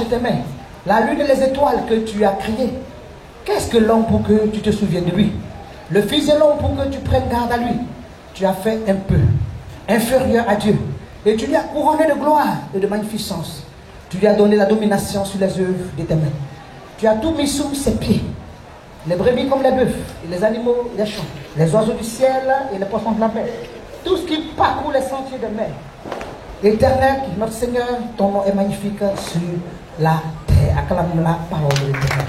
je t'aimais. La lune et les étoiles que tu as créées. Qu'est-ce que l'homme pour que tu te souviennes de lui? Le Fils de l'homme pour que tu prennes garde à lui. Tu as fait un peu inférieur à Dieu. Et tu lui as couronné de gloire et de magnificence. Tu lui as donné la domination sur les œuvres de tes mains. Tu as tout mis sous ses pieds. Les brebis comme les bœufs, et les animaux et les champs, les oiseaux du ciel et les poissons de la mer. Tout ce qui parcourt les sentiers de mer. Éternel, notre Seigneur, ton nom est magnifique sur la terre. Acclame la parole de l'Éternel.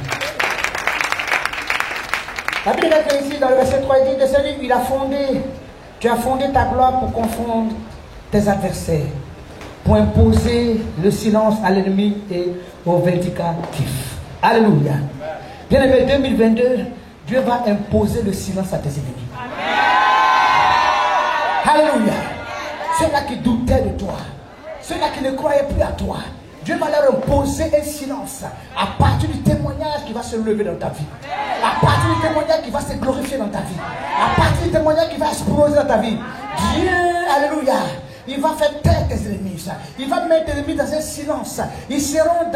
La Bible est ici dans le verset 3, il dit, de celui il a fondé, tu as fondé ta gloire pour confondre tes adversaires, pour imposer le silence à l'ennemi et au vindicatif. Alléluia. Bien aimé, 2022, Dieu va imposer le silence à tes ennemis. Alléluia. Ceux-là qui doutaient de toi, ceux-là qui ne croyaient plus à toi, Dieu va leur imposer un silence à partir du témoignage qui va se lever dans ta vie. À partir du témoignage qui va se glorifier dans ta vie. À partir du témoignage qui va exploser dans ta vie. Dieu, alléluia, il va faire taire tes ennemis. Il va mettre tes ennemis dans un silence. Ils seront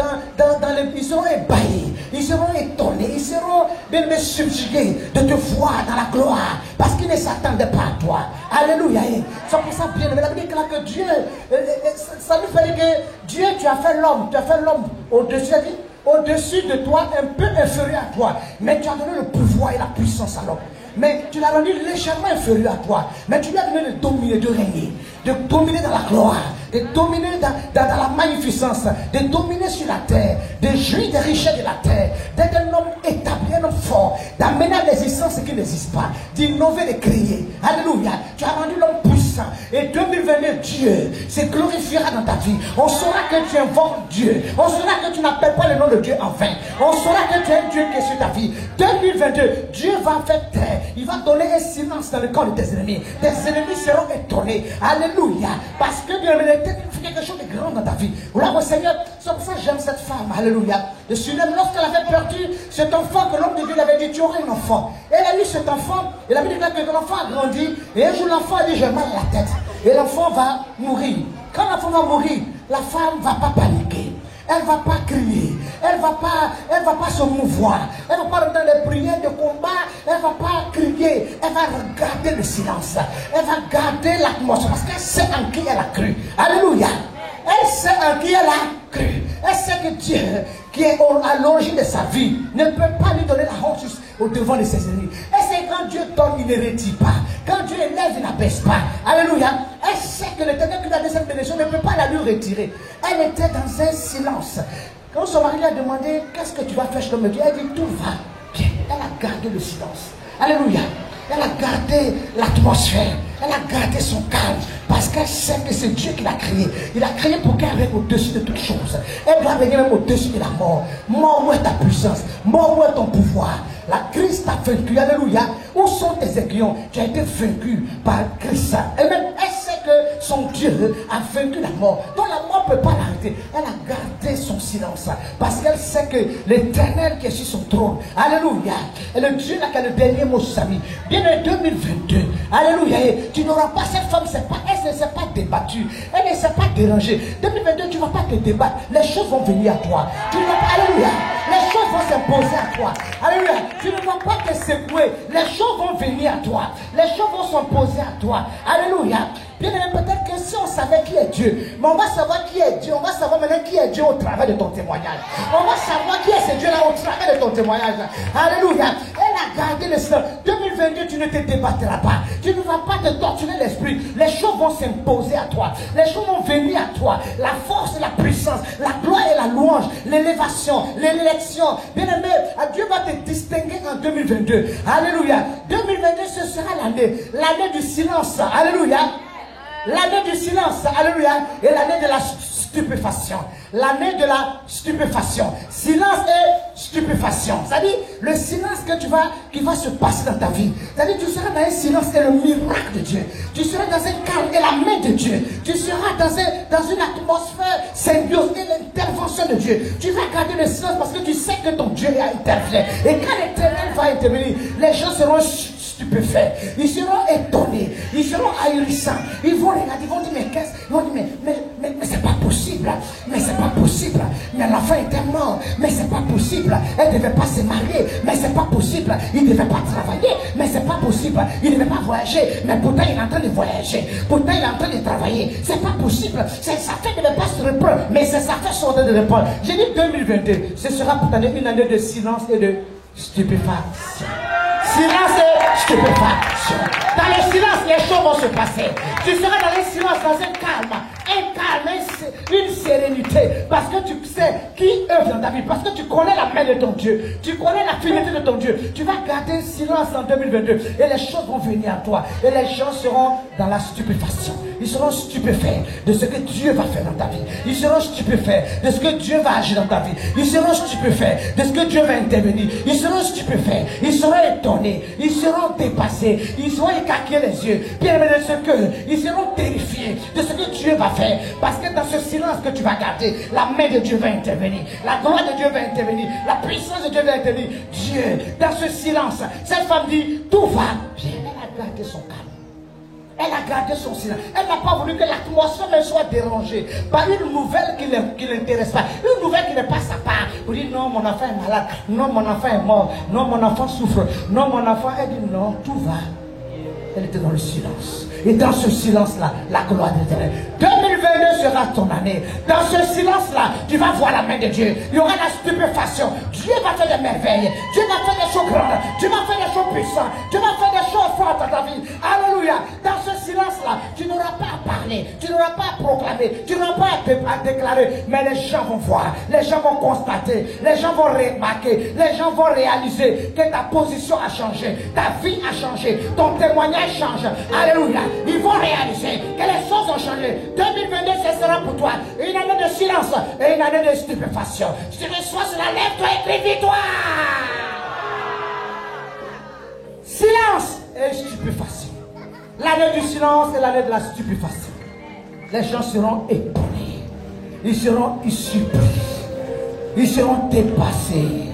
ils seront ébahis. Ils seront étonnés. Ils seront même subjugués de te voir dans la gloire. Parce qu'ils ne s'attendaient pas à toi. Alléluia. C'est pour ça, bien aimé, la Bible dit que Dieu, ça nous fait dire que Dieu, tu as fait l'homme. Tu as fait l'homme au-dessus de toi, un peu inférieur à toi. Mais tu as donné le pouvoir et la puissance à l'homme. Mais tu l'as rendu légèrement inférieur à toi. Mais tu lui as donné de dominer, de régner, de dominer dans la gloire, de dominer dans la magnificence, de dominer sur la terre, de jouir des richesses de la terre, d'être un homme établi, un homme fort, d'amener à l'existence ce qui n'existe pas, d'innover, de créer. Alléluia. Tu as rendu l'homme puissant. Et 2022, Dieu se glorifiera dans ta vie. On saura que tu invoques Dieu. On saura que tu n'appelles pas le nom de Dieu en vain. On saura que tu es un Dieu qui est sur ta vie. 2022, Dieu va faire taire. Il va donner un silence dans le corps de tes ennemis. Tes ennemis seront étonnés. Alléluia. Parce que Dieu fait quelque chose de grand dans ta vie. Voilà, mon Seigneur, c'est pour ça que j'aime cette femme. Alléluia. De Sunem, lorsqu'elle avait perdu cet enfant que l'homme de Dieu lui avait dit, tu auras un enfant. Elle a eu cet enfant. Et la Bible dit que l'enfant a grandi. Et un jour, l'enfant a dit, j'ai mal à la tête. Et l'enfant va mourir. Quand l'enfant va mourir, la femme ne va pas paniquer. Elle ne va pas crier, elle ne va pas se mouvoir, elle ne va pas dans les prières de combat, elle ne va pas crier, elle va regarder le silence, elle va garder l'atmosphère parce qu'elle sait en qui elle a cru. Alléluia. Elle sait en qui elle a cru. Elle sait que Dieu, qui est à l'origine de sa vie, ne peut pas lui donner la honte au devant de ses ennemis. Elle sait que quand Dieu donne, il ne retire pas. Quand Dieu élève, il n'abaisse pas. Alléluia. Elle sait que l'Éternel qui lui a donné cette bénédiction ne peut pas la lui retirer. Elle était dans un silence. Quand son mari lui a demandé, qu'est-ce que tu vas faire, je me dis, elle dit, tout va bien. Elle a gardé le silence. Alléluia. Elle a gardé l'atmosphère. Elle a gardé son calme. Parce qu'elle sait que c'est Dieu qui l'a créé. Il a créé pour qu'elle règne au-dessus de toutes choses. Elle doit venir même au-dessus de la mort. Mort, où est ta puissance? Mort, où est ton pouvoir? La Christ t'a vaincu. Alléluia. Où sont tes aiguillons? Tu as été vaincu par Christ. Et même, elle sait que son Dieu a vaincu la mort. Donc la mort ne peut pas l'arrêter. Elle a gardé son silence. Parce qu'elle sait que l'Éternel qui est sur son trône. Alléluia. Et le Dieu là qui a le dernier mot, Samy. Bien en 2022. Alléluia. Et tu n'auras pas cette femme, elle ne s'est pas débattue. Elle ne s'est pas dérangée. 2022, tu ne vas pas te débattre. Les choses vont venir à toi. Tu ne vas pas, alléluia. Les choses vont s'imposer à toi. Alléluia. Tu ne vas pas te secouer. Les choses vont venir à toi. Les choses vont s'imposer à toi. Alléluia. Bien aimé, peut-être que si on savait qui est Dieu, mais on va savoir qui est Dieu. On va savoir maintenant qui est Dieu au travers de ton témoignage. On va savoir qui est ce Dieu-là au travers de ton témoignage. Alléluia. Elle a gardé le silence. 2022, tu ne te débattras pas. Tu ne vas pas te torturer l'esprit. Les choses vont s'imposer à toi. Les choses vont venir à toi. La force et la puissance, la gloire et la louange, l'élévation, l'élection. Bien aimé, Dieu va te distinguer en 2022. Alléluia. 2022, ce sera l'année du silence. Alléluia. L'année du silence, alléluia, et l'année de la stupéfaction. L'année de la stupéfaction. Silence et stupéfaction. C'est-à-dire, le silence qui va se passer dans ta vie. C'est-à-dire, tu seras dans un silence et le miracle de Dieu. Tu seras dans un calme et la main de Dieu. Tu seras dans une atmosphère symbiose et l'intervention de Dieu. Tu vas garder le silence parce que tu sais que ton Dieu a intervenu. Et quand l'Éternel va intervenir, les gens seront stupéfaits, ils seront étonnés, ils seront ahurissants, ils vont regarder, ils vont dire mais qu'est-ce, ils vont dire mais c'est pas possible, mais c'est pas possible. Mais l'enfant était mort, mais c'est pas possible. Elle ne devait pas se marier, mais c'est pas possible. Il ne devait pas travailler, mais c'est pas possible. Il ne devait pas voyager, mais pourtant il est en train de voyager. Pourtant il est en train de travailler. C'est pas possible. Sa fête ne devait pas se reprendre, mais c'est sa fête sur de reprendre. J'ai dit 2022, ce sera pour t'année une année de silence et de stupéfaction. Silence et stupéfaction. Dans le silence, les choses vont se passer. Tu seras dans le silence, dans un calme, une sérénité. Parce que tu sais qui œuvre dans ta vie. Parce que tu connais la main de ton Dieu. Tu connais la finalité de ton Dieu. Tu vas garder silence en 2022. Et les choses vont venir à toi. Et les gens seront dans la stupéfaction. Ils seront stupéfaits de ce que Dieu va faire dans ta vie. Ils seront stupéfaits de ce que Dieu va agir dans ta vie. Ils seront stupéfaits de ce que Dieu va intervenir. Ils seront stupéfaits. Ils seront étonnés. Ils seront dépassés. Ils seront écarquillés les yeux. Bien aimés de ce que ils seront terrifiés de ce que Dieu va faire. Parce que dans ce silence que tu vas garder, la main de Dieu va intervenir. La gloire de Dieu va intervenir. La puissance de Dieu va intervenir. Dieu, dans ce silence, cette femme dit, tout va bien. Elle a gardé son calme. Elle a gardé son silence. Elle n'a pas voulu que l'atmosphère soit dérangée par une nouvelle qui ne l'intéresse pas. Une nouvelle qui n'est pas sa part. Vous dites non, mon enfant est malade. Non, mon enfant est mort. Non, mon enfant souffre. Non, mon enfant. Elle dit non, tout va. Elle était dans le silence. Et dans ce silence-là, la gloire de l'Éternel. 2022 sera ton année. Dans ce silence-là, tu vas voir la main de Dieu. Il y aura la stupéfaction. Dieu va faire des merveilles. Dieu va faire des choses grandes. Dieu va faire des choses puissantes. Dieu va faire des choses fortes dans ta vie. Alléluia. Dans ce silence-là, tu n'auras pas à parler. Tu n'auras pas à proclamer. Tu n'auras pas à déclarer. Mais les gens vont voir. Les gens vont constater. Les gens vont remarquer. Les gens vont réaliser que ta position a changé. Ta vie a changé. Ton témoignage change. Alléluia. Ils vont réaliser que les choses ont changé. 2022, ce sera pour toi une année de silence et une année de stupéfaction. Si tu reçois cela, lève-toi et crie victoire. Silence et stupéfaction. L'année du silence et l'année de la stupéfaction. Les gens seront étonnés. Ils seront surpris. Ils seront dépassés.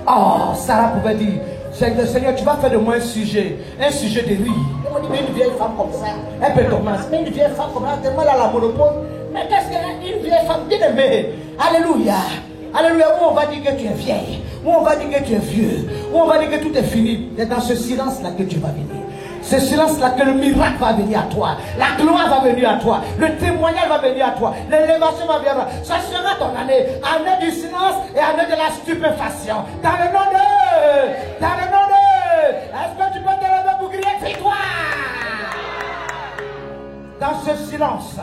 Oh, Sarah pouvait dire, Seigneur, tu vas faire de moi un sujet de rire. On dit, mais une vieille femme comme ça, elle peut commencer. Mais une vieille femme comme ça, tellement elle a la monopole. Mais qu'est-ce qu'une vieille femme bien aimée? Alléluia. Alléluia. Où on va dire que tu es vieille, où on va dire que tu es vieux, où on va dire que tout est fini. C'est dans ce silence-là que tu vas venir. Ce silence-là que le miracle va venir à toi. La gloire va venir à toi. Le témoignage va venir à toi. L'élévation va venir à toi. Ça sera ton année. Année du silence et année de la stupéfaction. Dans le nom de... Dans le nom de... Est-ce que tu peux te lever pour crier victoire? Dans ce silence,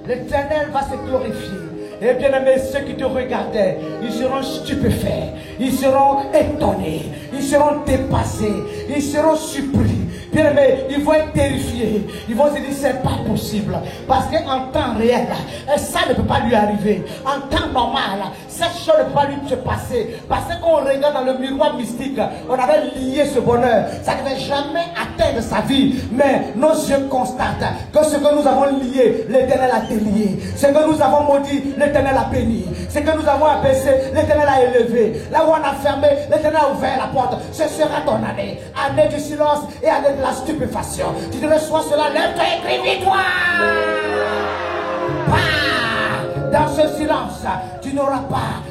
l'Éternel va se glorifier. Et bien aimés, ceux qui te regardaient, ils seront stupéfaits, ils seront étonnés, ils seront dépassés, ils seront surpris. Bien aimés, ils vont être terrifiés. Ils vont se dire c'est pas possible. Parce qu'en temps réel, ça ne peut pas lui arriver. En temps normal, cette chose ne peut pas lui se passer. Parce qu'on regarde dans le miroir mystique, on avait lié ce bonheur. Ça ne devait jamais atteindre sa vie. Mais nos yeux constatent que ce que nous avons lié, l'Éternel a délié. Ce que nous avons maudit, l'Éternel a béni. Ce que nous avons abaissé, l'Éternel a élevé. Là où on a fermé, l'Éternel a ouvert la porte. Ce sera ton année. Année du silence et année de la stupéfaction. Si tu reçois cela, lève-toi et crie victoire. Dans ce silence, tu n'auras pas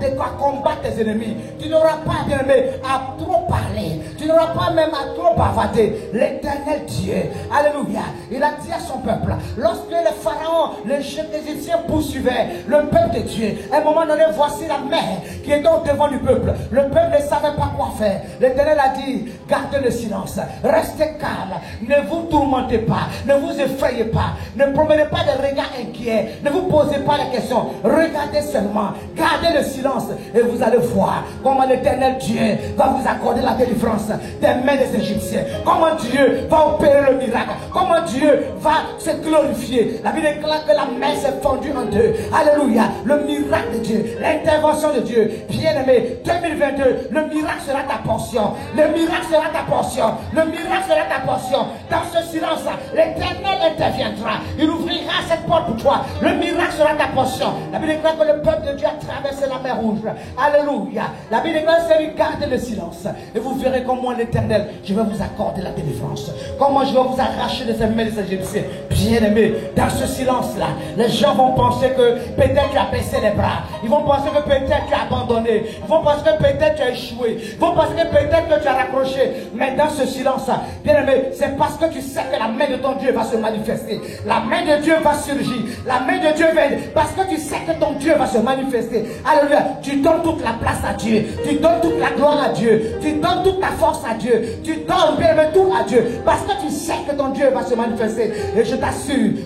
de quoi combattre tes ennemis. Tu n'auras pas, bien aimé, à trop parler. Tu n'auras pas même à trop bavarder. L'Éternel Dieu, alléluia, il a dit à son peuple, lorsque les pharaons, les chefs égyptiens poursuivaient le peuple de Dieu, à un moment donné, voici la mer qui est donc devant du peuple. Le peuple ne savait pas quoi faire. L'Éternel a dit, gardez le silence, restez calme, ne vous tourmentez pas, ne vous effrayez pas, ne promenez pas de regards inquiets, ne vous posez pas la question, regardez seulement, gardez le silence et vous allez voir comment l'Éternel Dieu va vous accorder la délivrance des mains des Égyptiens, comment Dieu va opérer le miracle, comment Dieu va se glorifier. La Bible déclare que la main s'est fendue en deux. Alléluia, le miracle de Dieu, l'intervention de Dieu. Bien aimé, 2022, le miracle sera ta portion, le miracle sera ta portion, le miracle sera ta portion. Dans ce silence, l'Éternel interviendra, il ouvrira cette porte pour toi, le miracle sera ta portion. La Bible déclare que le peuple de Dieu a traversé la mer rouge. Alléluia. La Bible déclare que c'est garder le silence. Et vous verrez comment l'Éternel, je vais vous accorder la délivrance. Comment je vais vous arracher de ces mains des Égyptiens. Bien-aimé, dans ce silence-là, les gens vont penser que peut-être tu as baissé les bras. Ils vont penser que peut-être tu as abandonné. Ils vont penser que peut-être tu as échoué. Ils vont penser que peut-être que tu as raccroché. Mais dans ce silence-là, bien-aimé, c'est parce que tu sais que la main de ton Dieu va se manifester. La main de Dieu va surgir. La main de Dieu va... Parce que tu sais que ton Dieu va se manifester. Alléluia. Tu donnes toute la place à Dieu. Tu donnes toute la gloire à Dieu. Tu donnes toute ta force à Dieu. Tu donnes, bien-aimé, tout à Dieu. Parce que tu sais que ton Dieu va se manifester. Et je t'assure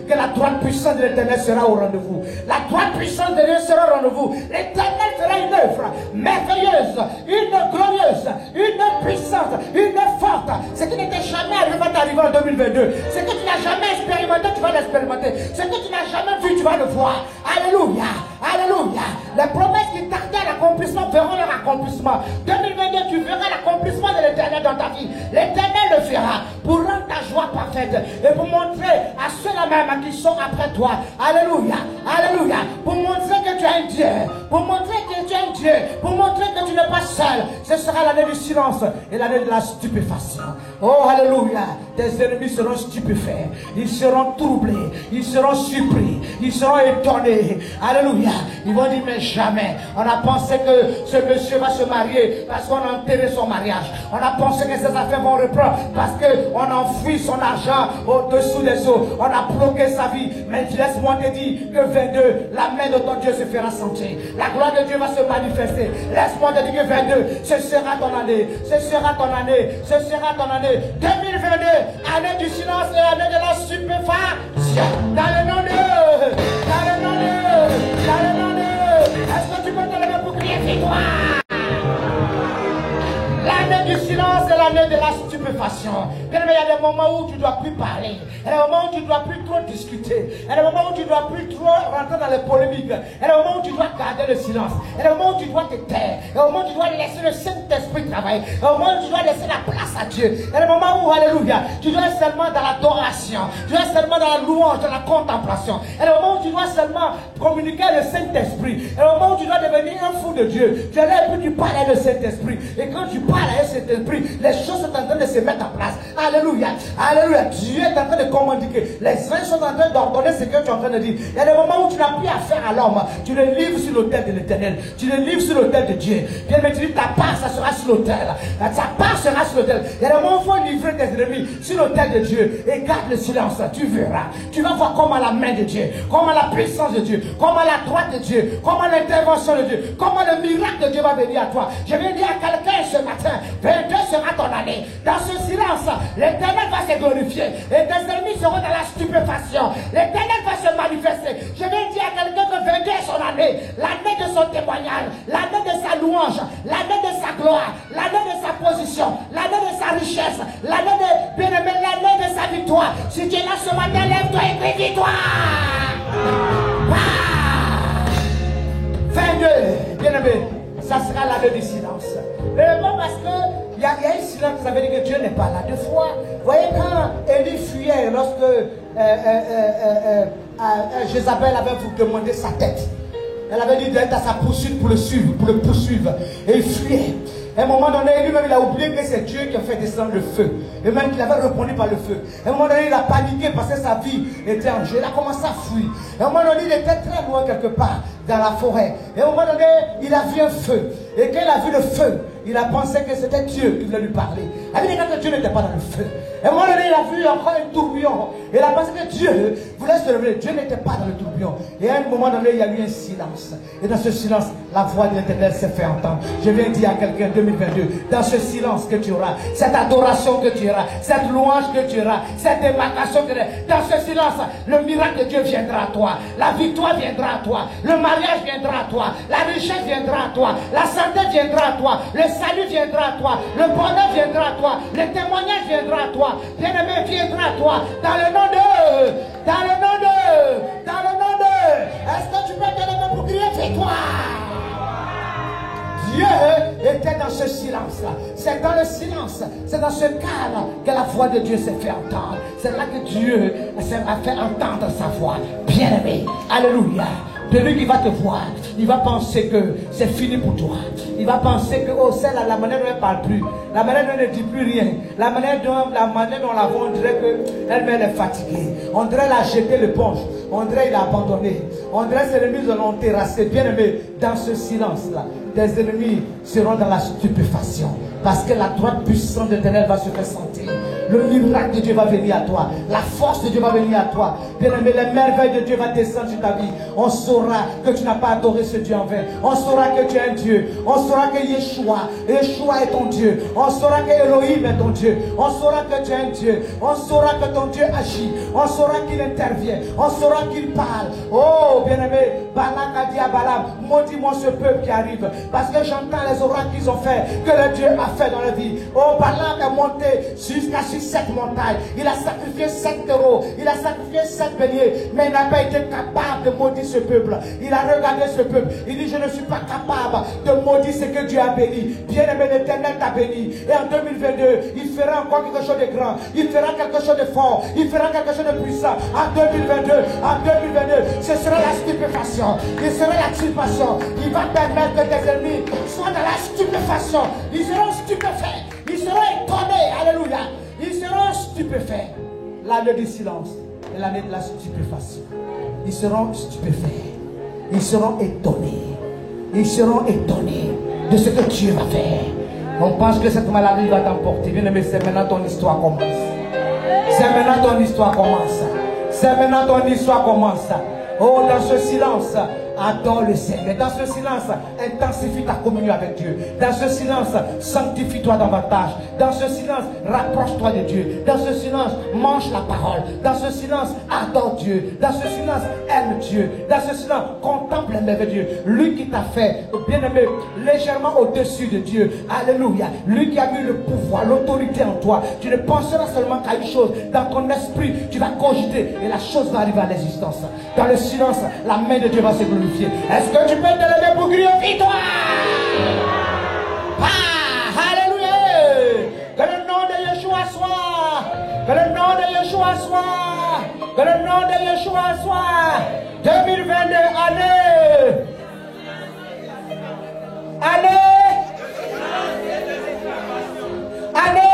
que la droite puissante de l'Éternel sera au rendez-vous. La droite puissante de Dieu sera au rendez-vous. L'Éternel fera une œuvre merveilleuse, une glorieuse, une puissante, une forte. Ce qui n'était jamais arrivé va t'arriver en 2022. Ce que tu n'as jamais expérimenté, tu vas l'expérimenter. Ce que tu n'as jamais vu, tu vas le voir. Alléluia. Alléluia. Les promesses qui tardaient à l'accomplissement verront leur accomplissement. 2022, tu verras l'accomplissement de l'Éternel dans ta vie. L'Éternel le fera pour rendre ta joie parfaite et pour montrer à ceux-là même qui sont après toi. Alléluia. Alléluia. Pour montrer que tu as un Dieu. Pour montrer que tu as un Dieu. Pour montrer que tu n'es pas seul. Ce sera l'année du silence et l'année de la stupéfaction. Oh, alléluia. Tes ennemis seront stupéfaits. Ils seront troublés. Ils seront surpris. Ils seront étonnés. Alléluia. Ils vont dire, mais jamais. On a pensé que ce monsieur va se marier parce qu'on a enterré son mariage. On a pensé que ses affaires vont reprendre parce qu'on a enfoui son argent au-dessous des eaux. On a bloqué sa vie. Mais laisse-moi te dire que 22, la main de ton Dieu se fera sentir. La gloire de Dieu va se manifester. Laisse-moi te dire que 22, ce sera ton année. Ce sera ton année. Ce sera ton année. 2022, année du silence et année de la stupéfaction. Dans le nom de... Dans le nom de... Dans le nom de... Est-ce que tu peux te lever pour crier victoire? L'année du silence et l'année de la stupéfaction. Bien, mais il y a des moments où tu ne dois plus parler. Il y a des moments où tu ne dois plus trop discuter. Il y a des moments où tu ne dois plus trop rentrer dans les polémiques. Il y a des moments où tu dois garder le silence. Il y a des moments où tu dois te taire. Il y a des moments où tu dois laisser le Saint-Esprit travailler. Il y a des moments où tu dois laisser la place à Dieu. Il y a des moments où, alléluia, tu dois être seulement dans l'adoration. Tu dois être seulement dans la louange, dans la contemplation. Il y a des moments où tu dois seulement communiquer le Saint-Esprit. Il y a des moments où tu dois devenir un fou de Dieu. Tu es là et puis tu parles avec le Saint-Esprit. Et quand tu parles avec cet esprit, les choses sont en train de se mettre en place. Alléluia. Alléluia. Dieu est en train de communiquer. Les anges sont en train d'ordonner ce que tu es en train de dire. Il y a des moments où tu n'as plus affaire à l'homme. Tu le livres sur l'autel de l'Éternel. Tu le livres sur l'autel de Dieu. Bien, mais tu dis ta part, ça sera sur l'autel. Ta part sera sur l'autel. Il y a des moments où il faut livrer tes ennemis sur l'autel de Dieu. Et garde le silence. Tu verras. Tu vas voir comment la main de Dieu, comment la puissance de Dieu, comment la droite de Dieu, comment l'intervention de Dieu, comment le miracle de Dieu va venir à toi. Je viens dire à quelqu'un ce matin, 22 sera ton année. Dans ce silence, l'Éternel va se glorifier. Et tes ennemis seront dans la stupéfaction. L'Éternel va se manifester. Je viens dire à quelqu'un que 22 est son année. L'année de son témoignage, l'année de sa louange, l'année de sa gloire, l'année de sa position, l'année de sa richesse, l'année de bien-aimé, l'année de sa victoire. Si tu es là ce matin, lève-toi et crie victoire. 22, bien-aimé, ça sera l'année du silence. Mais non, parce que il y a un silence, ça veut dire que Dieu n'est pas là. Deux fois, vous voyez, quand Élie fuyait, lorsque Jézabel avait vous demandé sa tête, elle avait dit d'être à sa poursuite pour le suivre, pour le poursuivre. Et il fuyait. À un moment donné, lui-même, il a oublié que c'est Dieu qui a fait descendre le feu. Et même qu'il avait répondu par le feu. À un moment donné, il a paniqué parce que sa vie était en jeu. Il a commencé à fuir. À un moment donné, il était très loin quelque part, dans la forêt. Et à un moment donné, il a vu un feu. Et quand il a vu le feu, il a pensé que c'était Dieu qui voulait lui parler. Il a dit que Dieu n'était pas dans le feu. Et à un moment donné, il a vu encore un tourbillon. Et il a pensé que Dieu voulait se révéler. Dieu n'était pas dans le tourbillon. Et à un moment donné, il y a eu un silence. Et dans ce silence, la voix de l'Éternel s'est fait entendre. Je viens dire à quelqu'un 2022, dans ce silence que tu auras, cette adoration que tu auras, cette louange que tu auras, cette démarcation que tu auras, dans ce silence, le miracle de Dieu viendra à toi. La victoire viendra à toi. Le mariage viendra à toi. La richesse viendra à toi. La santé viendra à toi. Le salut viendra à toi. Le bonheur viendra à toi. Le témoignage viendra à toi. Bien-aimé viendra à toi. Dans le nom de... Dans le nom de... Dans le nom de... Est-ce que tu peux te lever pour crier victoire? Dieu était dans ce silence-là. C'est dans le silence, c'est dans ce cadre que la voix de Dieu s'est fait entendre. C'est là que Dieu s'est fait entendre sa voix. Bien-aimé, alléluia. De lui qui va te voir, il va penser que c'est fini pour toi. Il va penser que oh, celle-là, la manière dont elle ne parle plus, la manière dont elle ne dit plus rien, la manière dont on la voit, on dirait qu'elle est fatiguée. On dirait la jeter l'éponge. On dirait qu'il a abandonné. On dirait que ses ennemis l'ont terrassé. Bien aimé, dans ce silence-là, tes ennemis seront dans la stupéfaction. Parce que la droite puissante de l'Éternel va se faire sentir. Le miracle de Dieu va venir à toi. La force de Dieu va venir à toi. Bien aimé, les merveilles de Dieu vont descendre sur ta vie. On saura que tu n'as pas adoré ce Dieu en vain. On saura que tu es un Dieu. On saura que Yeshua est ton Dieu. On saura que Elohim est ton Dieu. On saura que tu es un Dieu. On saura que ton Dieu agit. On saura qu'il intervient. On saura qu'il parle. Oh, bien aimé, Balak a dit à Balaam, maudis-moi ce peuple qui arrive. Parce que j'entends les oracles qu'ils ont fait, que le Dieu a fait dans la vie. Oh, Balaam est monté jusqu'à sur cette montagne. Il a sacrifié 7 taureaux. Il a sacrifié 7 béliers. Mais il n'a pas été capable de maudire ce peuple. Il a regardé ce peuple. Il dit, je ne suis pas capable de maudire ce que Dieu a béni. Bien aimé, l'Éternel t'a béni. Et en 2022, il fera encore quelque chose de grand. Il fera quelque chose de fort. Il fera quelque chose de puissant. En 2022, ce sera la stupéfaction. Il sera la stupéfaction. Il va permettre que tes ennemis soient dans la stupéfaction. Ils seront stupéfaits. Ils seront étonnés. Alléluia. Ils seront stupéfaits. L'année du silence et l'année de la stupéfaction. Ils seront stupéfaits. Ils seront étonnés. Ils seront étonnés de ce que Dieu va faire. On pense que cette maladie va t'emporter. Bien aimé, c'est maintenant ton histoire commence. C'est maintenant ton histoire commence. C'est maintenant ton histoire commence. Oh, dans ce silence, adore le Seigneur. Dans ce silence, intensifie ta communion avec Dieu. Dans ce silence, sanctifie-toi davantage. Dans ce silence, rapproche-toi de Dieu. Dans ce silence, mange la parole. Dans ce silence, adore Dieu. Dans ce silence, aime Dieu. Dans ce silence, contemple les merveilles de Dieu. Lui qui t'a fait, bien aimé, légèrement au-dessus de Dieu. Alléluia. Lui qui a mis le pouvoir, l'autorité en toi. Tu ne penseras seulement qu'à une chose. Dans ton esprit, tu vas cogiter et la chose va arriver à l'existence. Dans le silence, la main de Dieu va se glorifier. Est-ce que tu peux te lever pour crier victoire? Ah, alléluia! Que le nom de Yeshua soit! Que le nom de Yeshua soit! Que le nom de Yeshua soit! 2022, allez! Allez! Allez!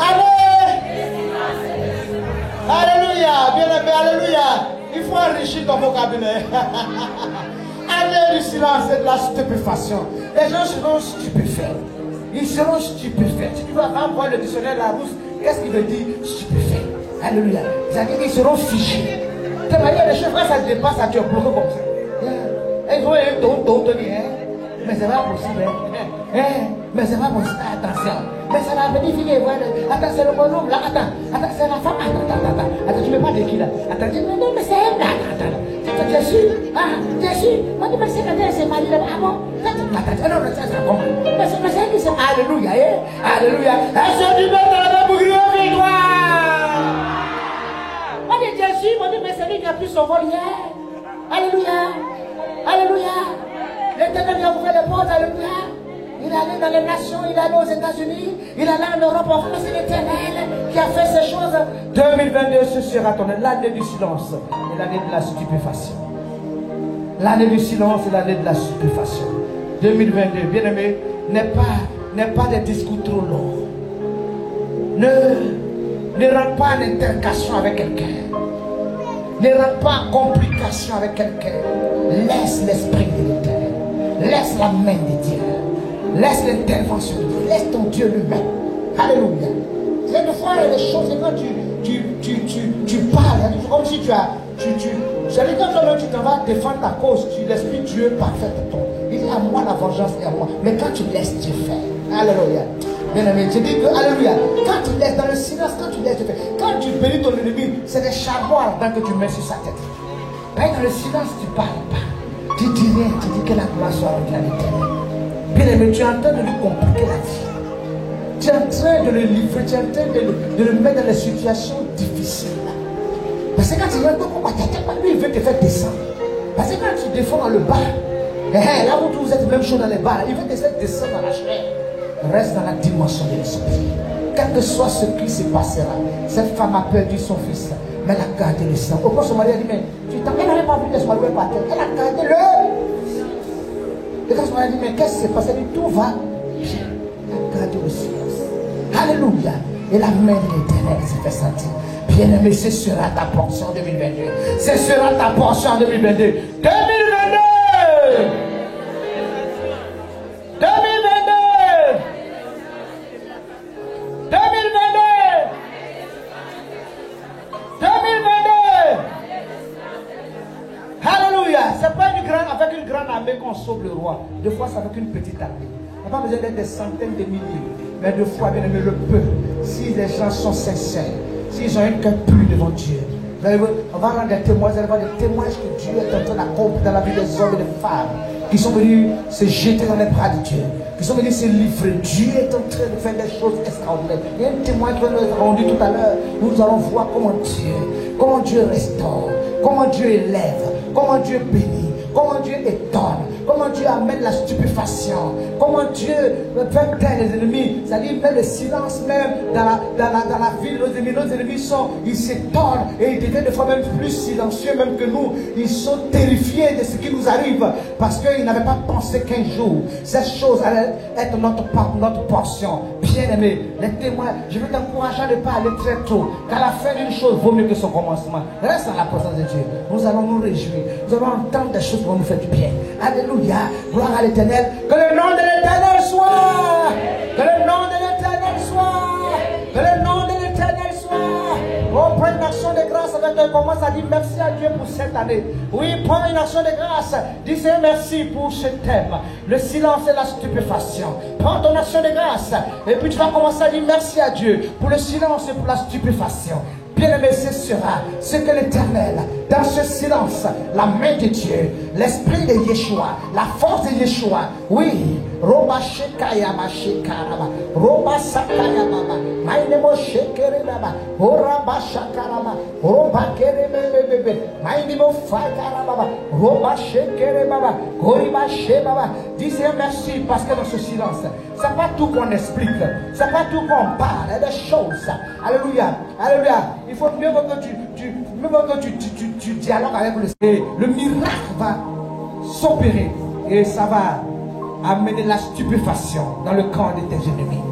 Allez! Alléluia! Bien aimé, alléluia! Il faut enrichir ton vocabulaire. Année du silence et de la stupéfaction. Les gens seront stupéfaits. Ils seront stupéfaits. Si tu vas voir le dictionnaire Larousse, qu'est-ce qu'il veut dire stupéfait? Alléluia. C'est-à-dire qu'ils seront fichés. De manière, les choses, quand ça dépasse, ça te bloque comme ça. Ils vont être ton mais c'est pas possible. Mais c'est pas possible. Attention. Mais ça va venir. Attends, c'est le bonhomme là. Attends, c'est la femme. Attends, tu ne veux pas de qui là? Attends, non, mais c'est elle là. Attends, tu es sûr? Ah, tu es sûr? On dit, mais c'est quand elle s'est mariée là. Ah bon? Attends, non, ça sera comment? Mais c'est elle qui s'est. Alléluia, alléluia. Est-ce que tu peux te lever pour crier victoire? On dit, tu es sûr? On dit, mais c'est lui qui a pris son vol hier. Alléluia, alléluia. L'Éternel vient ouvrir les portes, alléluia. Il est allé dans les nations, il est allé aux États-Unis, il est allé en Europe, enfin c'est l'Éternel qui a fait ces choses. 2022, ce sera ton l'année du silence et l'année de la stupéfaction. L'année du silence et l'année de la stupéfaction. 2022, bien aimé, n'est pas des discours trop longs. Ne rentre pas en intercation avec quelqu'un. Ne rentre pas en complication avec quelqu'un. Laisse l'esprit de l'Éternel. Laisse la main de Dieu. Laisse l'intervention de Dieu. Laisse ton Dieu lui-même. Alléluia. C'est des fois, il y a des choses, et quand tu parles, c'est comme si tu as. C'est-à-dire quand toi-même tu t'en vas défendre ta cause, tu l'esprit Dieu parfait de toi. Il dit à moi la vengeance et à moi. Mais quand tu laisses Dieu faire. Alléluia. Bien aimé, je dis que, alléluia, quand tu laisses dans le silence, quand tu laisses Dieu faire, quand tu bénis ton ennemi, c'est des charbons ardents que tu mets sur sa tête. Mais dans le silence, tu ne parles pas. Tu dis rien, tu dis que la gloire soit rendue à l'Éternel. Bien aimé, tu es en train de lui compliquer la vie. Tu es en train de le livrer, tu es en train de le mettre dans des situations difficiles. Parce que quand tu rentres, lui, il veut te faire descendre. Parce que quand tu défends dans le bar, là où vous êtes même chaud dans les bars, il veut te faire descendre dans la chair. Reste dans la dimension de l'esprit. Quel que soit ce qui se passera, cette femme a perdu son fils. Mais elle a gardé le sang. Au point, son mari a dit, mais elle n'avait pas vu que son mari par terre. Elle a gardé le. Et quand son mari a dit, mais qu'est-ce qui s'est passé? Elle a dit, tout va bien. Elle a gardé le silence. Alléluia. Et la main de l'Éternel s'est fait sentir. Bien-aimé, ce sera ta portion en 2022. Ce sera ta portion en 2022. 2022! 2022! Alléluia! C'est pas avec une grande armée qu'on sauve le roi. Deux fois, c'est avec une petite armée. On n'a pas besoin d'être des centaines de milliers. Mais deux fois, bien aimé, le peuple, si les gens sont sincères, s'ils ont un cœur pur devant Dieu, on va rendre des témoignages, des témoignages que Dieu est en train d'accomplir dans la vie des hommes et des femmes qui sont venus se jeter dans les bras de Dieu, qui sont venus se livrer. Dieu est en train de faire des choses extraordinaires. Il y a un témoin qui va nous rendu tout à l'heure. Nous allons voir comment Dieu restaure, comment Dieu élève, comment Dieu bénit, comment Dieu étonne, comment Dieu amène la stupéfaction, comment Dieu fait taire les ennemis, c'est-à-dire met le silence même dans la vie de nos ennemis. Nos ennemis ils s'étonnent et ils deviennent des fois même plus silencieux même que nous. Ils sont terrifiés de ce qui nous arrive parce qu'ils n'avaient pas pensé qu'un jour cette chose allait être notre portion. Bien aimé, les témoins, je veux t'encourager à ne pas aller très tôt, car la fin d'une chose vaut mieux que son commencement. Reste dans la présence de Dieu. Nous allons nous réjouir, nous allons entendre des choses qui vont nous faire du bien. Alléluia, gloire à l'Éternel. Que le nom de l'Éternel soit, que le nom de l'Éternel soit, que le nom de l'Éternel soit. Oh, prends une action de grâce avec toi. Commence à dire merci à Dieu pour cette année. Oui, prends une action de grâce. Dis merci pour ce thème. Le silence et la stupéfaction. Prends ton action de grâce. Et puis tu vas commencer à dire merci à Dieu pour le silence et pour la stupéfaction. Bien-aimé, ce sera ce que l'Éternel, dans ce silence, la main de Dieu, l'esprit de Yeshua, la force de Yeshua, oui, Roba Shekayama Shekaraba, Roba Sakayama, Maïnemo Shekereba, Oraba Shakarama, Roba Kerebe, Maïnemo Fakaraba, Roba Shekereba, Goriba Shebaba. Disez merci parce que dans ce silence, c'est pas tout qu'on explique, c'est pas tout qu'on parle, il y a des choses. Alléluia, alléluia. Il faut mieux que tu dialogues avec le Seigneur. Le miracle va s'opérer et ça va amener la stupéfaction dans le camp de tes ennemis.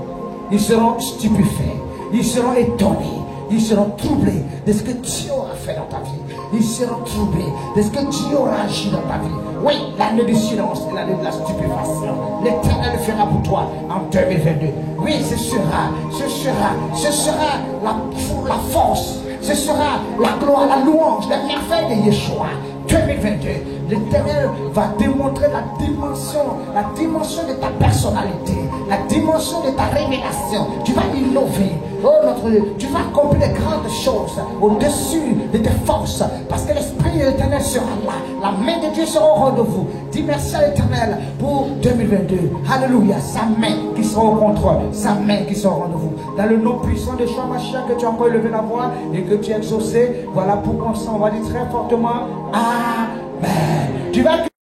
Ils seront stupéfaits, ils seront étonnés, ils seront troublés de ce que Dieu aura fait dans ta vie. Ils seront troublés de ce que Dieu aura agi dans ta vie. Oui, l'année du silence et l'année de la stupéfaction. L'Éternel le fera pour toi en 2022. Oui, ce sera la force, ce sera la gloire, la louange, la merveille de Yeshua. 2022, l'Éternel va démontrer la dimension de ta personnalité, la dimension de ta révélation. Tu vas innover. Oh notre Dieu, tu vas accomplir de grandes choses au-dessus de tes forces, parce que l'Esprit de l'Éternel sera là. La main de Dieu sera au rendez-vous. Dis merci à l'Éternel pour 2022. Alléluia, sa main qui sera au contrôle, sa main qui sera au rendez-vous. Dans le nom puissant de Yeshua Mashiach, que tu as encore élevé la voix et que tu as exaucé. Voilà pourquoi on va dire très fortement Amen.